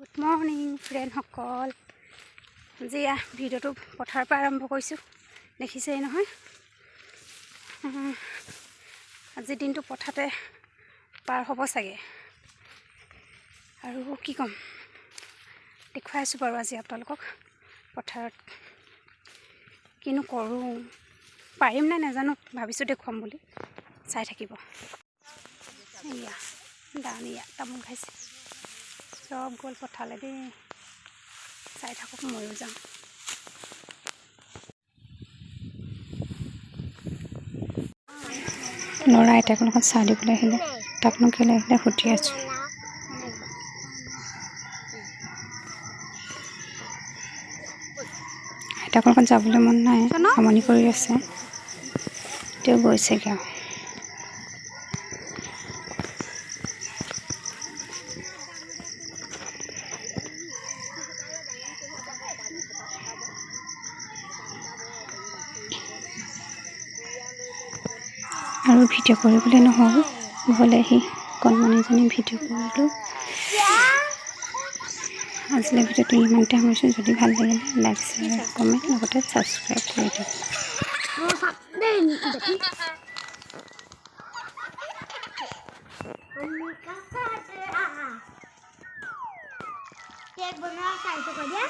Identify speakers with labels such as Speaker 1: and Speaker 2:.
Speaker 1: Good morning ফ্ৰেণ্ডসকল। আজি ভিডিঅ'টো পথাৰৰ পৰা আৰম্ভ কৰিছোঁ, দেখিছেই নহয়। আজিৰ দিনটো পথাৰতে পাৰ হ'ব চাগে, আৰু কি ক'ম, দেখুৱাই আছোঁ বাৰু আজি আপোনালোকক পথাৰত কিনো কৰোঁ। পাৰিম নাই নাজানো, ভাবিছোঁ দেখুৱাম বুলি, চাই থাকিব। এয়া দাৱনীয়া তামোল খাইছে, চব গ'ল পথাৰলৈ দেই। চাই থাকক, ময়ো যাম। ল'ৰা আইতাকৰ লগত চাহ দিবলৈ আহিলে, তাকনো কেলৈ আহিলে সুধি আছোঁ। আইতাকৰ লগত যাবলৈ মন নাই, আমনি কৰি আছে, তেওঁ গৈছেগৈ আৰু। আৰু ভিডিঅ' কৰিবলৈ নহ'ল, ঘৰলৈ আহি কণমানিজনী ভিডিঅ' কৰিলোঁ। আজিলৈ ভিডিঅ'টো ইমানতে সামৰিছোঁ। যদি ভাল লাগিলে লাইক, শ্বেয়াৰ, কমেণ্ট, লগতে ছাবস্ক্ৰাইব কৰি দিয়ক।
Speaker 2: কেক বনোৱা চাইছোঁ কৈ দিয়া।